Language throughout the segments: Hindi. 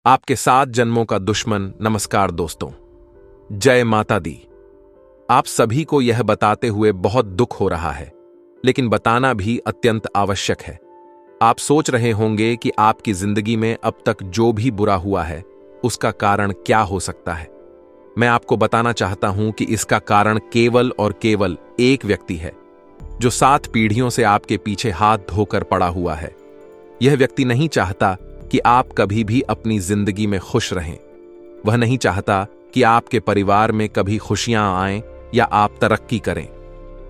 आपके 7 जन्मों का दुश्मन। नमस्कार दोस्तों, जय माता दी। आप सभी को यह बताते हुए बहुत दुख हो रहा है, लेकिन बताना भी अत्यंत आवश्यक है। आप सोच रहे होंगे कि आपकी जिंदगी में अब तक जो भी बुरा हुआ है उसका कारण क्या हो सकता है। मैं आपको बताना चाहता हूं कि इसका कारण केवल और केवल एक व्यक्ति है, जो 7 पीढ़ियों से आपके पीछे हाथ धोकर पड़ा हुआ है। यह व्यक्ति नहीं चाहता कि आप कभी भी अपनी जिंदगी में खुश रहें। वह नहीं चाहता कि आपके परिवार में कभी खुशियां आएं या आप तरक्की करें।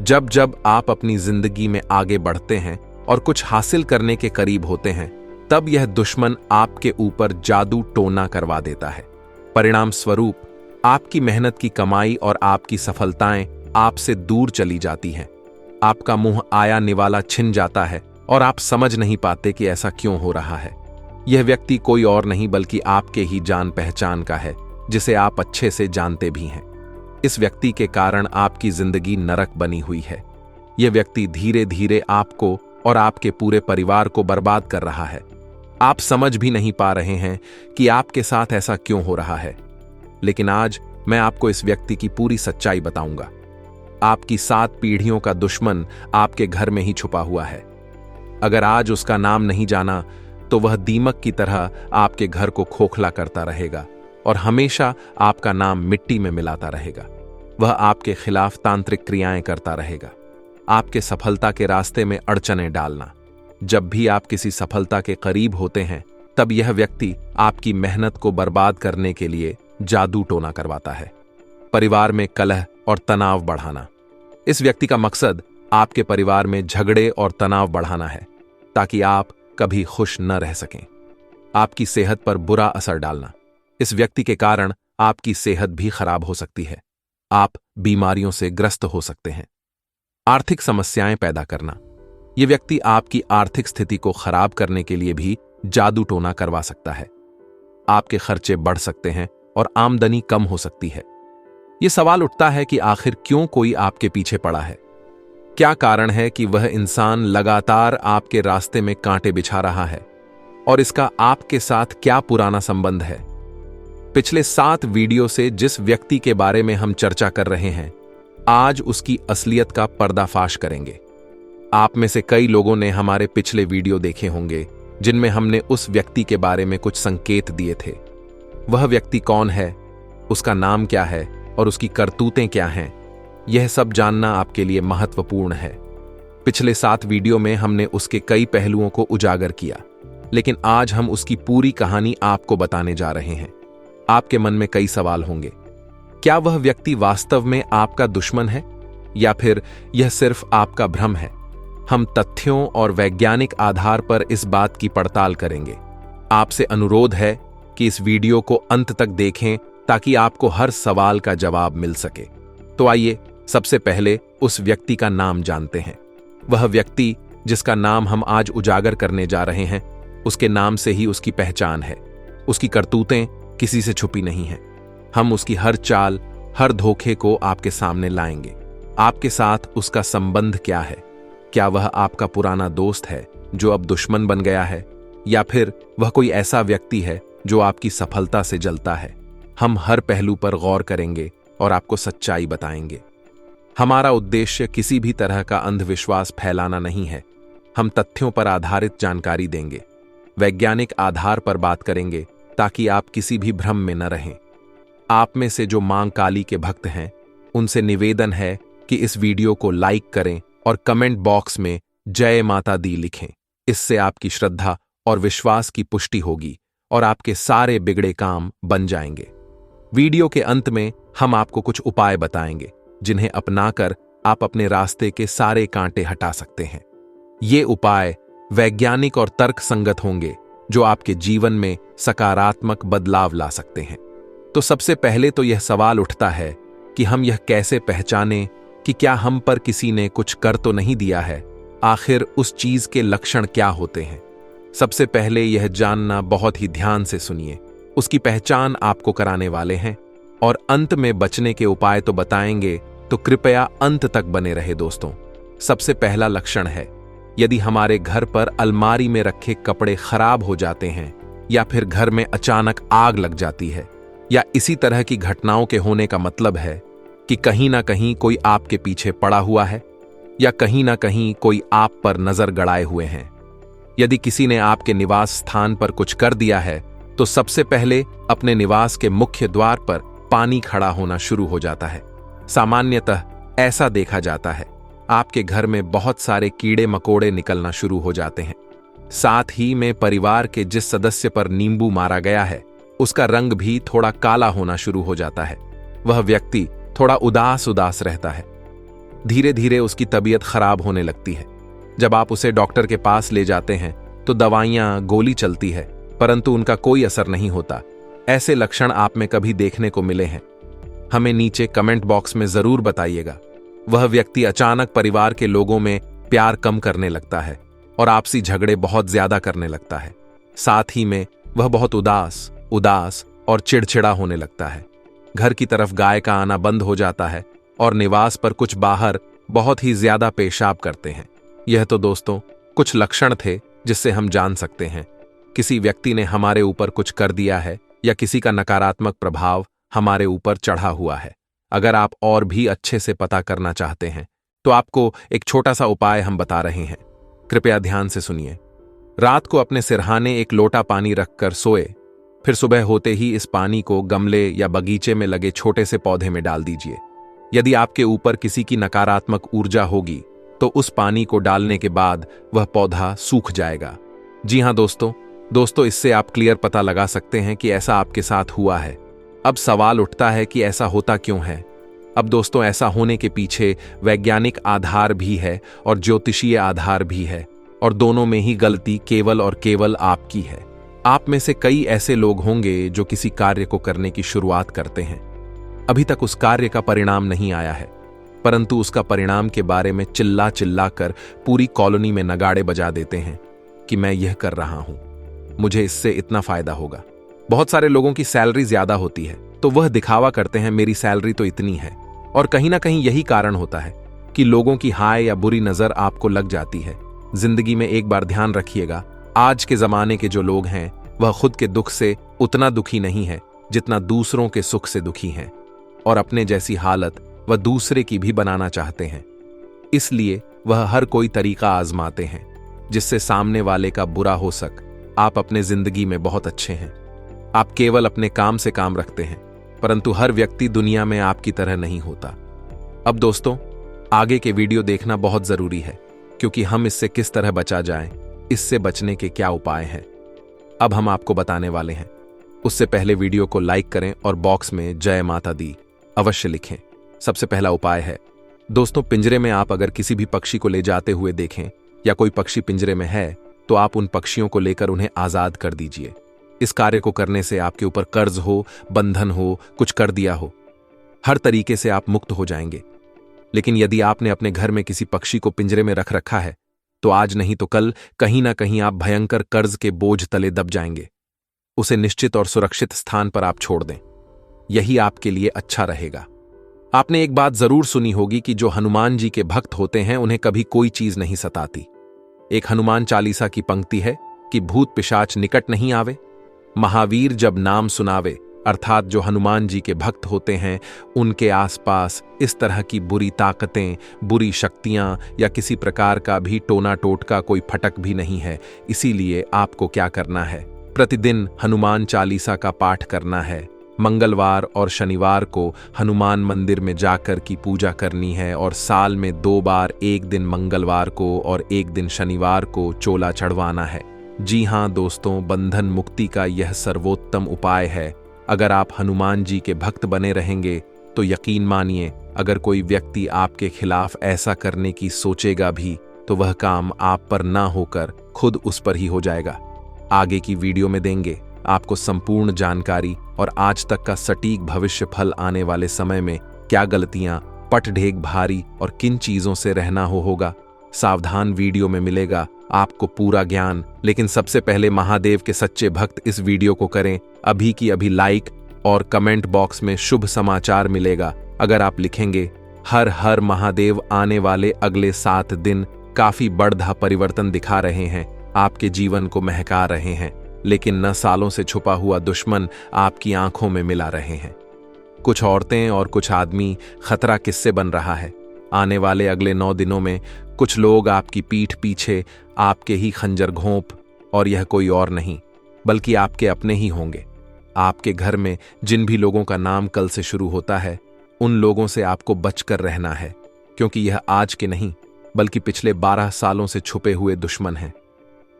जब जब आप अपनी जिंदगी में आगे बढ़ते हैं और कुछ हासिल करने के करीब होते हैं, तब यह दुश्मन आपके ऊपर जादू टोना करवा देता है। परिणाम स्वरूप आपकी मेहनत की कमाई और आपकी सफलताएं आपसे दूर चली जाती हैं। आपका मुंह आया निवाला छिन जाता है और आप समझ नहीं पाते कि ऐसा क्यों हो रहा है। यह व्यक्ति कोई और नहीं बल्कि आपके ही जान पहचान का है, जिसे आप अच्छे से जानते भी हैं। इस व्यक्ति के कारण आपकी जिंदगी नरक बनी हुई है। यह व्यक्ति धीरे धीरे आपको और आपके पूरे परिवार को बर्बाद कर रहा है। आप समझ भी नहीं पा रहे हैं कि आपके साथ ऐसा क्यों हो रहा है। लेकिन आज मैं आपको इस व्यक्ति की पूरी सच्चाई बताऊंगा। आपकी 7 पीढ़ियों का दुश्मन आपके घर में ही छुपा हुआ है। अगर आज उसका नाम नहीं जाना तो वह दीमक की तरह आपके घर को खोखला करता रहेगा और हमेशा आपका नाम मिट्टी में मिलाता रहेगा। वह आपके खिलाफ तांत्रिक क्रियाएं करता रहेगा, आपके सफलता के रास्ते में अड़चनें डालना। जब भी आप किसी सफलता के करीब होते हैं, तब यह व्यक्ति आपकी मेहनत को बर्बाद करने के लिए जादू टोना करवाता है। परिवार में कलह और तनाव बढ़ाना। इस व्यक्ति का मकसद आपके परिवार में झगड़े और तनाव बढ़ाना है, ताकि आप कभी खुश न रह सकें। आपकी सेहत पर बुरा असर डालना। इस व्यक्ति के कारण आपकी सेहत भी खराब हो सकती है। आप बीमारियों से ग्रस्त हो सकते हैं। आर्थिक समस्याएं पैदा करना। यह व्यक्ति आपकी आर्थिक स्थिति को खराब करने के लिए भी जादू टोना करवा सकता है। आपके खर्चे बढ़ सकते हैं और आमदनी कम हो सकती है। यह सवाल उठता है कि आखिर क्यों कोई आपके पीछे पड़ा है। क्या कारण है कि वह इंसान लगातार आपके रास्ते में कांटे बिछा रहा है, और इसका आपके साथ क्या पुराना संबंध है। पिछले 7 वीडियो से जिस व्यक्ति के बारे में हम चर्चा कर रहे हैं, आज उसकी असलियत का पर्दाफाश करेंगे। आप में से कई लोगों ने हमारे पिछले वीडियो देखे होंगे, जिनमें हमने उस व्यक्ति के बारे में कुछ संकेत दिए थे। वह व्यक्ति कौन है, उसका नाम क्या है और उसकी करतूतें क्या हैं, यह सब जानना आपके लिए महत्वपूर्ण है। पिछले 7 वीडियो में हमने उसके कई पहलुओं को उजागर किया, लेकिन आज हम उसकी पूरी कहानी आपको बताने जा रहे हैं। आपके मन में कई सवाल होंगे। क्या वह व्यक्ति वास्तव में आपका दुश्मन है, या फिर यह सिर्फ आपका भ्रम है? हम तथ्यों और वैज्ञानिक आधार पर इस बात की पड़ताल करेंगे। आपसे अनुरोध है कि इस वीडियो को अंत तक देखें, ताकि आपको हर सवाल का जवाब मिल सके। तो आइए सबसे पहले उस व्यक्ति का नाम जानते हैं। वह व्यक्ति जिसका नाम हम आज उजागर करने जा रहे हैं, उसके नाम से ही उसकी पहचान है। उसकी करतूतें किसी से छुपी नहीं हैं। हम उसकी हर चाल, हर धोखे को आपके सामने लाएंगे। आपके साथ उसका संबंध क्या है? क्या वह आपका पुराना दोस्त है जो अब दुश्मन बन गया है, या फिर वह कोई ऐसा व्यक्ति है जो आपकी सफलता से जलता है? हम हर पहलू पर गौर करेंगे और आपको सच्चाई बताएंगे। हमारा उद्देश्य किसी भी तरह का अंधविश्वास फैलाना नहीं है। हम तथ्यों पर आधारित जानकारी देंगे, वैज्ञानिक आधार पर बात करेंगे, ताकि आप किसी भी भ्रम में न रहें। आप में से जो मां काली के भक्त हैं, उनसे निवेदन है कि इस वीडियो को लाइक करें और कमेंट बॉक्स में जय माता दी लिखें। इससे आपकी श्रद्धा और विश्वास की पुष्टि होगी और आपके सारे बिगड़े काम बन जाएंगे। वीडियो के अंत में हम आपको कुछ उपाय बताएंगे, जिन्हें अपनाकर आप अपने रास्ते के सारे कांटे हटा सकते हैं। ये उपाय वैज्ञानिक और तर्क संगत होंगे, जो आपके जीवन में सकारात्मक बदलाव ला सकते हैं। तो सबसे पहले तो यह सवाल उठता है कि हम यह कैसे पहचानें कि क्या हम पर किसी ने कुछ कर तो नहीं दिया है। आखिर उस चीज के लक्षण क्या होते हैं? सबसे पहले यह जानना बहुत ही ध्यान से सुनिए। उसकी पहचान आपको कराने वाले हैं, और अंत में बचने के उपाय तो बताएंगे, तो कृपया अंत तक बने रहे दोस्तों। सबसे पहला लक्षण है, यदि हमारे घर पर अलमारी में रखे कपड़े खराब हो जाते हैं या फिर घर में अचानक आग लग जाती है, या इसी तरह की घटनाओं के होने का मतलब है कि कहीं ना कहीं कोई आपके पीछे पड़ा हुआ है या कहीं ना कहीं कोई आप पर नजर गड़ाए हुए हैं। यदि किसी ने आपके निवास स्थान पर कुछ कर दिया है तो सबसे पहले अपने निवास के मुख्य द्वार पर पानी खड़ा होना शुरू हो जाता है। सामान्यतः ऐसा देखा जाता है आपके घर में बहुत सारे कीड़े मकोड़े निकलना शुरू हो जाते हैं। साथ ही में परिवार के जिस सदस्य पर नींबू मारा गया है उसका रंग भी थोड़ा काला होना शुरू हो जाता है। वह व्यक्ति थोड़ा उदास उदास रहता है। धीरे धीरे उसकी तबीयत खराब होने लगती है। जब आप उसे डॉक्टर के पास ले जाते हैं तो दवाइयां गोली चलती है, परंतु उनका कोई असर नहीं होता। ऐसे लक्षण आप में कभी देखने को मिले हैं? हमें नीचे कमेंट बॉक्स में जरूर बताइएगा। वह व्यक्ति अचानक परिवार के लोगों में प्यार कम करने लगता है और आपसी झगड़े बहुत ज्यादा करने लगता है। साथ ही में वह बहुत उदास और चिड़चिड़ा होने लगता है। घर की तरफ गाय का आना बंद हो जाता है और निवास पर कुछ बाहर बहुत ही ज्यादा पेशाब करते हैं। यह तो दोस्तों कुछ लक्षण थे जिससे हम जान सकते हैं किसी व्यक्ति ने हमारे ऊपर कुछ कर दिया है या किसी का नकारात्मक प्रभाव हमारे ऊपर चढ़ा हुआ है। अगर आप और भी अच्छे से पता करना चाहते हैं तो आपको एक छोटा सा उपाय हम बता रहे हैं। कृपया ध्यान से सुनिए। रात को अपने सिरहाने एक लोटा पानी रखकर सोए, फिर सुबह होते ही इस पानी को गमले या बगीचे में लगे छोटे से पौधे में डाल दीजिए। यदि आपके ऊपर किसी की नकारात्मक ऊर्जा होगी तो उस पानी को डालने के बाद वह पौधा सूख जाएगा। जी हां दोस्तों, इससे आप क्लियर पता लगा सकते हैं कि ऐसा आपके साथ हुआ है। अब सवाल उठता है कि ऐसा होता क्यों है। अब दोस्तों, ऐसा होने के पीछे वैज्ञानिक आधार भी है और ज्योतिषीय आधार भी है, और दोनों में ही गलती केवल और केवल आपकी है। आप में से कई ऐसे लोग होंगे जो किसी कार्य को करने की शुरुआत करते हैं, अभी तक उस कार्य का परिणाम नहीं आया है, परंतु उसका परिणाम के बारे में चिल्ला चिल्ला कर पूरी कॉलोनी में नगाड़े बजा देते हैं कि मैं यह कर रहा हूं, मुझे इससे इतना फायदा होगा। बहुत सारे लोगों की सैलरी ज्यादा होती है तो वह दिखावा करते हैं मेरी सैलरी तो इतनी है, और कहीं ना कहीं यही कारण होता है कि लोगों की हाय या बुरी नजर आपको लग जाती है। जिंदगी में एक बार ध्यान रखिएगा, आज के जमाने के जो लोग हैं वह खुद के दुख से उतना दुखी नहीं है जितना दूसरों के सुख से दुखी हैं, और अपने जैसी हालत वह दूसरे की भी बनाना चाहते हैं। इसलिए वह हर कोई तरीका आजमाते हैं जिससे सामने वाले का बुरा हो सक। आप अपने जिंदगी में बहुत अच्छे हैं, आप केवल अपने काम से काम रखते हैं, परंतु हर व्यक्ति दुनिया में आपकी तरह नहीं होता। अब दोस्तों, आगे के वीडियो देखना बहुत जरूरी है, क्योंकि हम इससे किस तरह बचा जाए, इससे बचने के क्या उपाय हैं, अब हम आपको बताने वाले हैं। उससे पहले वीडियो को लाइक करें और बॉक्स में जय माता दी अवश्य लिखें। सबसे पहला उपाय है दोस्तों, पिंजरे में आप अगर किसी भी पक्षी को ले जाते हुए देखें या कोई पक्षी पिंजरे में है तो आप उन पक्षियों को लेकर उन्हें आजाद कर दीजिए। इस कार्य को करने से आपके ऊपर कर्ज हो, बंधन हो, कुछ कर दिया हो, हर तरीके से आप मुक्त हो जाएंगे। लेकिन यदि आपने अपने घर में किसी पक्षी को पिंजरे में रख रखा है तो आज नहीं तो कल कहीं ना कहीं आप भयंकर कर्ज के बोझ तले दब जाएंगे। उसे निश्चित और सुरक्षित स्थान पर आप छोड़ दें, यही आपके लिए अच्छा रहेगा। आपने एक बात जरूर सुनी होगी कि जो हनुमान जी के भक्त होते हैं उन्हें कभी कोई चीज नहीं सताती। एक हनुमान चालीसा की पंक्ति है कि भूत पिशाच निकट नहीं आवे, महावीर जब नाम सुनावे, अर्थात जो हनुमान जी के भक्त होते हैं उनके आसपास इस तरह की बुरी ताकतें, बुरी शक्तियां या किसी प्रकार का भी टोना टोटका कोई फटक भी नहीं है। इसीलिए आपको क्या करना है, प्रतिदिन हनुमान चालीसा का पाठ करना है। मंगलवार और शनिवार को हनुमान मंदिर में जाकर की पूजा करनी है, और साल में 2 बार, एक दिन मंगलवार को और एक दिन शनिवार को चोला चढ़वाना है। जी हां दोस्तों, बंधन मुक्ति का यह सर्वोत्तम उपाय है। अगर आप हनुमान जी के भक्त बने रहेंगे तो यकीन मानिए, अगर कोई व्यक्ति आपके खिलाफ ऐसा करने की सोचेगा भी तो वह काम आप पर ना होकर खुद उस पर ही हो जाएगा। आगे की वीडियो में देंगे आपको संपूर्ण जानकारी और आज तक का सटीक भविष्य फल आने वाले समय में क्या गलतियां, पटढेग भारी और किन चीजों से रहना होगा। सावधान वीडियो में मिलेगा आपको पूरा ज्ञान। लेकिन सबसे पहले महादेव के सच्चे भक्त इस वीडियो को करें, अभी की अभी लाइक और कमेंट बॉक्स में शुभ समाचार मिलेगा। अगर आप लिखेंगे हर हर महादेव, आने वाले अगले 7 दिन काफी बड़ा परिवर्तन दिखा रहे हैं, आपके जीवन को महका रहे हैं। लेकिन न सालों से छुपा हुआ दुश्मन आपकी आंखों में मिला रहे हैं। कुछ औरतें और कुछ आदमी खतरा किससे बन रहा है। आने वाले अगले 9 दिनों में कुछ लोग आपकी पीठ पीछे आपके ही खंजर घोंप, और यह कोई और नहीं बल्कि आपके अपने ही होंगे। आपके घर में जिन भी लोगों का नाम कल से शुरू होता है, उन लोगों से आपको बचकर रहना है, क्योंकि यह आज के नहीं बल्कि पिछले 12 सालों से छुपे हुए दुश्मन हैं।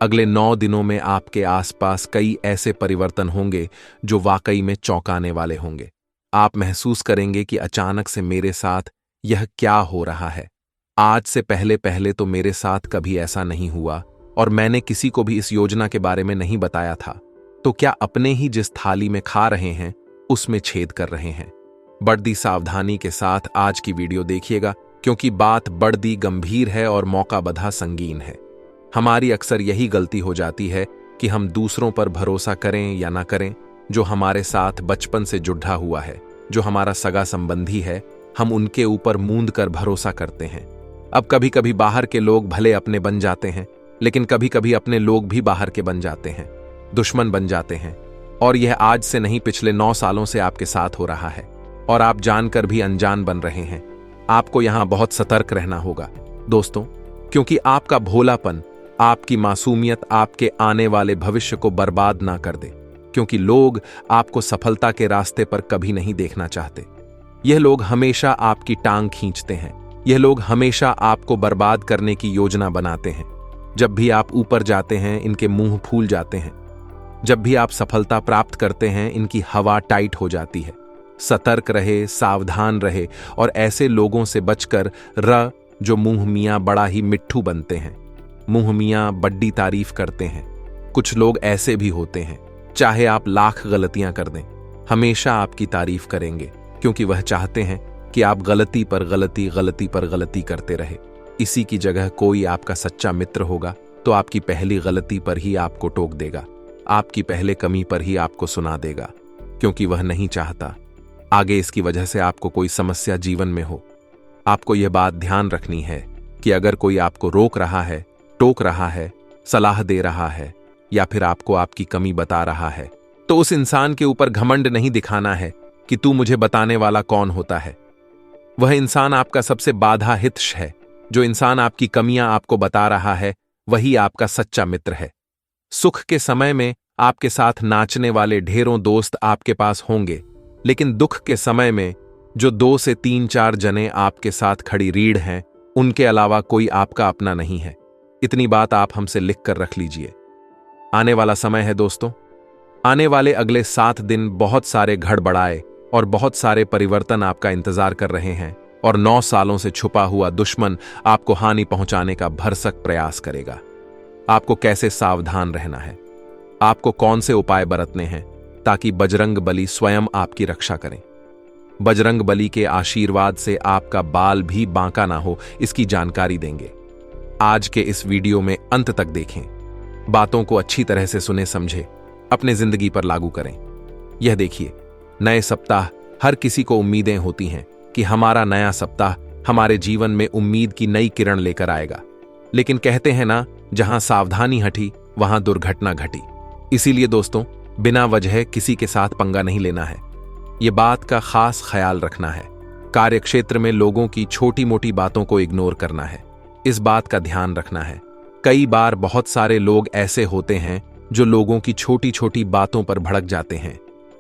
अगले 9 दिनों में आपके आसपास कई ऐसे परिवर्तन होंगे जो वाकई में चौंकाने वाले होंगे। आप महसूस करेंगे कि अचानक से मेरे साथ यह क्या हो रहा है। आज से पहले पहले तो मेरे साथ कभी ऐसा नहीं हुआ और मैंने किसी को भी इस योजना के बारे में नहीं बताया था। तो क्या अपने ही जिस थाली में खा रहे हैं उसमें छेद कर रहे हैं? बड़ी सावधानी के साथ आज की वीडियो देखिएगा, क्योंकि बात बड़ी गंभीर है और मौका बधा संगीन है। हमारी अक्सर यही गलती हो जाती है कि हम दूसरों पर भरोसा करें या ना करें। जो हमारे साथ बचपन से जुड़ा हुआ है, जो हमारा सगा संबंधी है, हम उनके ऊपर मूंद कर भरोसा करते हैं। अब कभी कभी बाहर के लोग भले अपने बन जाते हैं, लेकिन कभी कभी अपने लोग भी बाहर के बन जाते हैं, दुश्मन बन जाते हैं। और यह आज से नहीं पिछले 9 सालों से आपके साथ हो रहा है, और आप जानकर भी अनजान बन रहे हैं। आपको यहां बहुत सतर्क रहना होगा दोस्तों, क्योंकि आपका भोलापन, आपकी मासूमियत आपके आने वाले भविष्य को बर्बाद ना कर दे। क्योंकि लोग आपको सफलता के रास्ते पर कभी नहीं देखना चाहते। यह लोग हमेशा आपकी टांग खींचते हैं। यह लोग हमेशा आपको बर्बाद करने की योजना बनाते हैं। जब भी आप ऊपर जाते हैं, इनके मुंह फूल जाते हैं। जब भी आप सफलता प्राप्त करते हैं, इनकी हवा टाइट हो जाती है। सतर्क रहे, सावधान रहे और ऐसे लोगों से बचकर जो मुंह मियां बड़ा ही मिट्ठू बनते हैं। मुंह मियां बड्डी तारीफ करते हैं। कुछ लोग ऐसे भी होते हैं, चाहे आप लाख गलतियां कर दें, हमेशा आपकी तारीफ करेंगे, क्योंकि वह चाहते हैं कि आप गलती पर गलती, गलती पर गलती करते रहे। इसी की जगह कोई आपका सच्चा मित्र होगा तो आपकी पहली गलती पर ही आपको टोक देगा, आपकी पहले कमी पर ही आपको सुना देगा, क्योंकि वह नहीं चाहता आगे इसकी वजह से आपको कोई समस्या जीवन में हो। आपको यह बात ध्यान रखनी है कि अगर कोई आपको रोक रहा है, टोक रहा है, सलाह दे रहा है या फिर आपको आपकी कमी बता रहा है, तो उस इंसान के ऊपर घमंड नहीं दिखाना है कि तू मुझे बताने वाला कौन होता है। वह इंसान आपका सबसे बाधा हितैषी है। जो इंसान आपकी कमियां आपको बता रहा है, वही आपका सच्चा मित्र है। सुख के समय में आपके साथ नाचने वाले ढेरों दोस्त आपके पास होंगे, लेकिन दुख के समय में जो 2 से 3-4 जने आपके साथ खड़ी रीढ़ हैं, उनके अलावा कोई आपका अपना नहीं है। इतनी बात आप हमसे लिख कर रख लीजिए। आने वाला समय है दोस्तों, आने वाले अगले 7 दिन बहुत सारे गड़बड़ाए और बहुत सारे परिवर्तन आपका इंतजार कर रहे हैं, और 9 सालों से छुपा हुआ दुश्मन आपको हानि पहुंचाने का भरसक प्रयास करेगा। आपको कैसे सावधान रहना है, आपको कौन से उपाय बरतने हैं ताकि बजरंग बली स्वयं आपकी रक्षा करें। बजरंग बली के आशीर्वाद से आपका बाल भी बांका ना हो, इसकी जानकारी देंगे। आज के इस वीडियो में अंत तक देखें, बातों को अच्छी तरह से सुने समझे, अपने जिंदगी पर लागू करें। यह देखिए, नए सप्ताह हर किसी को उम्मीदें होती हैं कि हमारा नया सप्ताह हमारे जीवन में उम्मीद की नई किरण लेकर आएगा। लेकिन कहते हैं ना, जहां सावधानी हटी वहां दुर्घटना घटी। इसीलिए दोस्तों, बिना वजह किसी के साथ पंगा नहीं लेना है। यह बात का खास ख्याल रखना है। कार्यक्षेत्र में लोगों की छोटी मोटी बातों को इग्नोर करना है। इस बात का ध्यान रखना है। कई बार बहुत सारे लोग ऐसे होते हैं जो लोगों की छोटी छोटी बातों पर भड़क जाते हैं।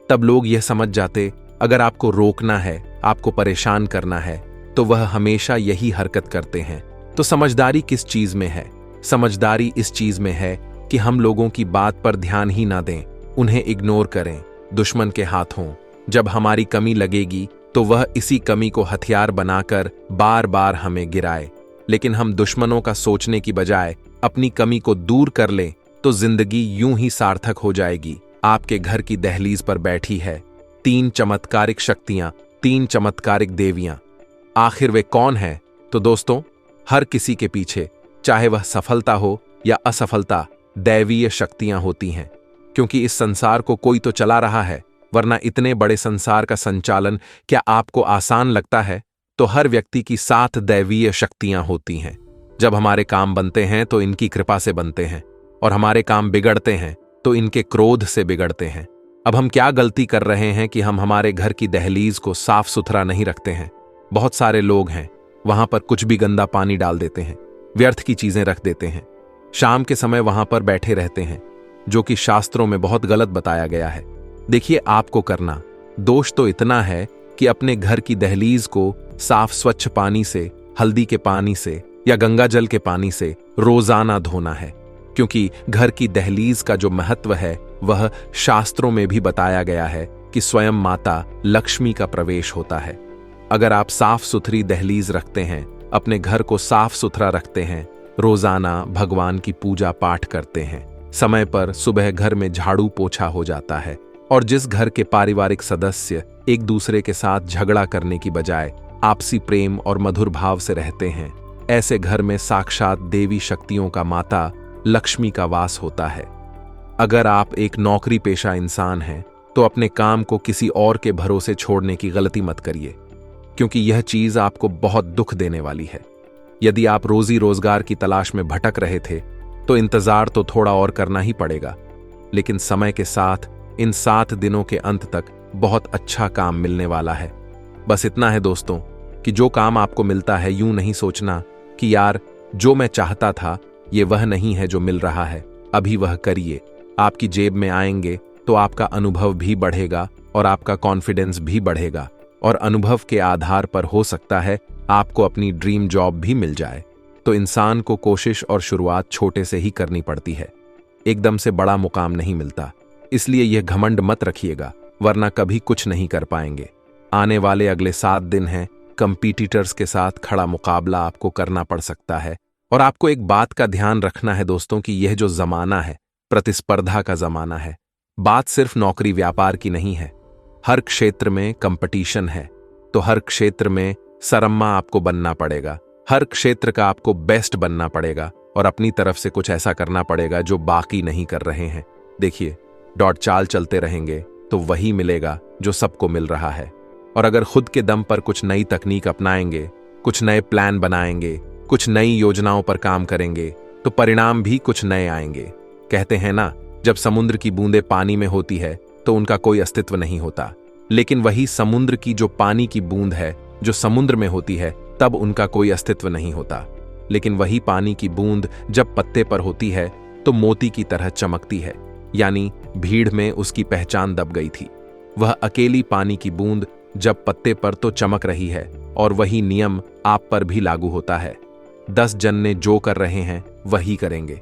तब लोग यह समझ जाते, अगर आपको रोकना है, आपको परेशान करना है, तो वह हमेशा यही हरकत करते हैं। तो समझदारी किस चीज में है? समझदारी इस चीज में है कि हम लोगों की बात पर ध्यान ही ना दें, उन्हें इग्नोर करें। दुश्मन के हाथों जब हमारी कमी लगेगी तो वह इसी कमी को हथियार बनाकर बार बार हमें गिराए। लेकिन हम दुश्मनों का सोचने की बजाय अपनी कमी को दूर कर लें तो जिंदगी यूं ही सार्थक हो जाएगी। आपके घर की दहलीज पर बैठी है 3 चमत्कारिक शक्तियां, 3 चमत्कारिक देवियां। आखिर वे कौन हैं? तो दोस्तों, हर किसी के पीछे, चाहे वह सफलता हो या असफलता, दैवीय शक्तियां होती हैं। क्योंकि इस संसार को कोई तो चला रहा है, वरना इतने बड़े संसार का संचालन क्या आपको आसान लगता है? तो हर व्यक्ति की 7 दैवीय शक्तियां होती हैं। जब हमारे काम बनते हैं तो इनकी कृपा से बनते हैं, और हमारे काम बिगड़ते हैं तो इनके क्रोध से बिगड़ते हैं। अब हम क्या गलती कर रहे हैं कि हम हमारे घर की दहलीज को साफ सुथरा नहीं रखते हैं। बहुत सारे लोग हैं, वहां पर कुछ भी गंदा पानी डाल देते हैं, व्यर्थ की चीजें रख देते हैं, शाम के समय वहां पर बैठे रहते हैं, जो कि शास्त्रों में बहुत गलत बताया गया है। देखिए, आपको करना दोष तो इतना है कि अपने घर की दहलीज को साफ स्वच्छ पानी से, हल्दी के पानी से या गंगा जल के पानी से रोजाना धोना है, क्योंकि घर की दहलीज का जो महत्व है वह शास्त्रों में भी बताया गया है कि स्वयं माता लक्ष्मी का प्रवेश होता है। अगर आप साफ सुथरी दहलीज रखते हैं, अपने घर को साफ सुथरा रखते हैं, रोजाना भगवान की पूजा पाठ करते हैं, समय पर सुबह घर में झाड़ू पोछा हो जाता है, और जिस घर के पारिवारिक सदस्य एक दूसरे के साथ झगड़ा करने की बजाय आपसी प्रेम और मधुर भाव से रहते हैं, ऐसे घर में साक्षात देवी शक्तियों का, माता लक्ष्मी का वास होता है। अगर आप एक नौकरी पेशा इंसान हैं तो अपने काम को किसी और के भरोसे छोड़ने की गलती मत करिए, क्योंकि यह चीज आपको बहुत दुख देने वाली है। यदि आप रोजी रोजगार की तलाश में भटक रहे थे तो इंतजार तो थोड़ा और करना ही पड़ेगा, लेकिन समय के साथ इन 7 दिनों के अंत तक बहुत अच्छा काम मिलने वाला है। बस इतना है दोस्तों कि जो काम आपको मिलता है, यूं नहीं सोचना कि यार जो मैं चाहता था ये वह नहीं है जो मिल रहा है, अभी वह करिए। आपकी जेब में आएंगे तो आपका अनुभव भी बढ़ेगा और आपका कॉन्फिडेंस भी बढ़ेगा, और अनुभव के आधार पर हो सकता है आपको अपनी ड्रीम जॉब भी मिल जाए। तो इंसान को कोशिश और शुरुआत छोटे से ही करनी पड़ती है, एकदम से बड़ा मुकाम नहीं मिलता। इसलिए यह घमंड मत रखिएगा, वरना कभी कुछ नहीं कर पाएंगे। आने वाले अगले 7 दिन हैं, कंपीटिटर्स के साथ खड़ा मुकाबला आपको करना पड़ सकता है। और आपको एक बात का ध्यान रखना है दोस्तों कि यह जो जमाना है प्रतिस्पर्धा का जमाना है। बात सिर्फ नौकरी व्यापार की नहीं है, हर क्षेत्र में कंपटीशन है। तो हर क्षेत्र में सरम्मा आपको बनना पड़ेगा, हर क्षेत्र का आपको बेस्ट बनना पड़ेगा, और अपनी तरफ से कुछ ऐसा करना पड़ेगा जो बाकी नहीं कर रहे हैं। देखिए, डॉट चाल चलते रहेंगे तो वही मिलेगा जो सबको मिल रहा है। और अगर खुद के दम पर कुछ नई तकनीक अपनाएंगे, कुछ नए प्लान बनाएंगे, कुछ नई योजनाओं पर काम करेंगे, तो परिणाम भी कुछ नए आएंगे। कहते हैं ना, जब समुद्र की बूंदें पानी में होती है तो उनका कोई अस्तित्व नहीं होता, लेकिन वही समुद्र की जो पानी की बूंद है जो समुद्र में होती है, तब उनका कोई अस्तित्व नहीं होता। लेकिन वही पानी की बूंद जब पत्ते पर होती है तो मोती की तरह चमकती है, यानी भीड़ में उसकी पहचान दब गई थी। वह अकेली पानी की बूंद जब पत्ते पर तो चमक रही है, और वही नियम आप पर भी लागू होता है। 10 जन ने जो कर रहे हैं वही करेंगे,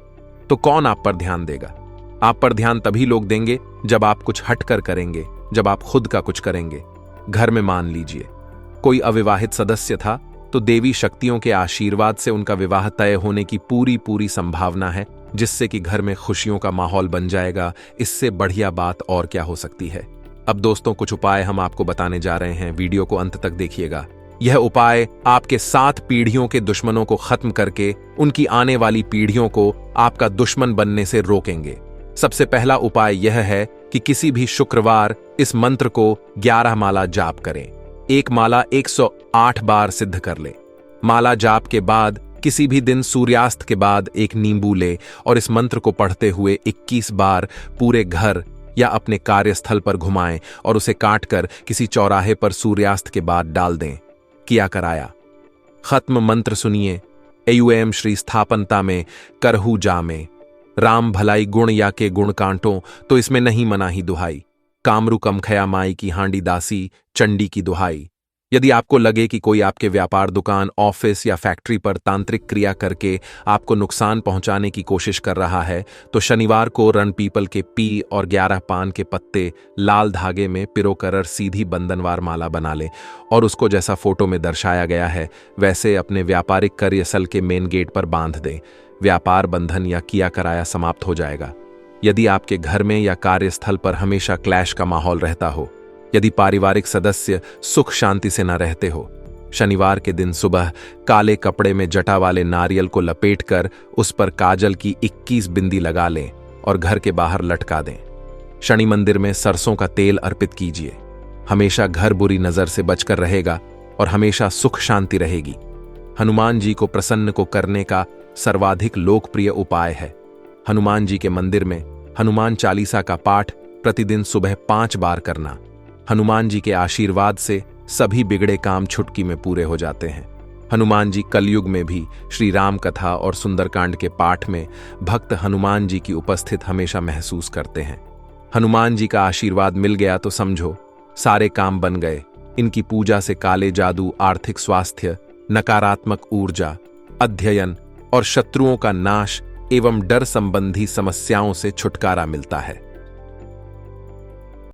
तो कौन आप पर ध्यान देगा? आप पर ध्यान तभी लोग देंगे जब आप कुछ हटकर करेंगे, जब आप खुद का कुछ करेंगे। घर में मान लीजिए कोई अविवाहित सदस्य था, तो देवी शक्तियों के आशीर्वाद से उनका विवाह तय होने की पूरी संभावना है, जिससे कि घर में खुशियों का माहौल बन जाएगा। इससे बढ़िया बात और क्या हो सकती है। अब दोस्तों, कुछ उपाय हम आपको बताने जा रहे हैं, वीडियो को अंत तक देखिएगा। यह उपाय आपके 7 पीढ़ियों के दुश्मनों को खत्म करके उनकी आने वाली पीढ़ियों को आपका दुश्मन बनने से रोकेंगे। सबसे पहला उपाय यह है कि किसी भी शुक्रवार इस मंत्र को 11 माला जाप करें। एक माला 108 बार सिद्ध कर ले। माला जाप के बाद किसी भी दिन सूर्यास्त के बाद एक नींबू ले और इस मंत्र को पढ़ते हुए 21 बार पूरे घर या अपने कार्यस्थल पर घुमाएं और उसे काटकर किसी चौराहे पर सूर्यास्त के बाद डाल दें। किया कराया। खत्म मंत्र सुनिए। एयुएम श्री स्थापनता में करहू जामे, राम भलाई गुण या के गुण कांटो, तो इसमें नहीं मनाही दुहाई। कामरु कम खया माई की हांडी दासी, चंडी की दुहाई। यदि आपको लगे कि कोई आपके व्यापार, दुकान, ऑफिस या फैक्ट्री पर तांत्रिक क्रिया करके आपको नुकसान पहुंचाने की कोशिश कर रहा है, तो शनिवार को रण पीपल के पी और 11 पान के पत्ते लाल धागे में पिरोकर सीधी बंधनवार माला बना ले और उसको जैसा फोटो में दर्शाया गया है वैसे अपने व्यापारिक कार्यस्थल के मेन गेट पर बांध दें। व्यापार बंधन या किया कराया समाप्त हो जाएगा। यदि आपके घर में या कार्यस्थल पर हमेशा क्लैश का माहौल रहता हो, यदि पारिवारिक सदस्य सुख शांति से न रहते हो, शनिवार के दिन सुबह काले कपड़े में जटा वाले नारियल को लपेटकर उस पर काजल की 21 बिंदी लगा लें और घर के बाहर लटका दें। शनि मंदिर में सरसों का तेल अर्पित कीजिए। हमेशा घर बुरी नजर से बचकर रहेगा और हमेशा सुख शांति रहेगी। हनुमान जी को प्रसन्न को करने का सर्वाधिक लोकप्रिय उपाय है। हनुमान जी के मंदिर में हनुमान चालीसा का पाठ प्रतिदिन सुबह 5 बार करना। हनुमान जी के आशीर्वाद से सभी बिगड़े काम चुटकी में पूरे हो जाते हैं। हनुमान जी कलयुग में भी श्री राम कथा और सुंदरकांड के पाठ में भक्त हनुमान जी की उपस्थित हमेशा महसूस करते हैं। हनुमान जी का आशीर्वाद मिल गया तो समझो सारे काम बन गए। इनकी पूजा से काले जादू, आर्थिक स्वास्थ्य, नकारात्मक ऊर्जा, अध्ययन और शत्रुओं का नाश एवं डर संबंधी समस्याओं से छुटकारा मिलता है।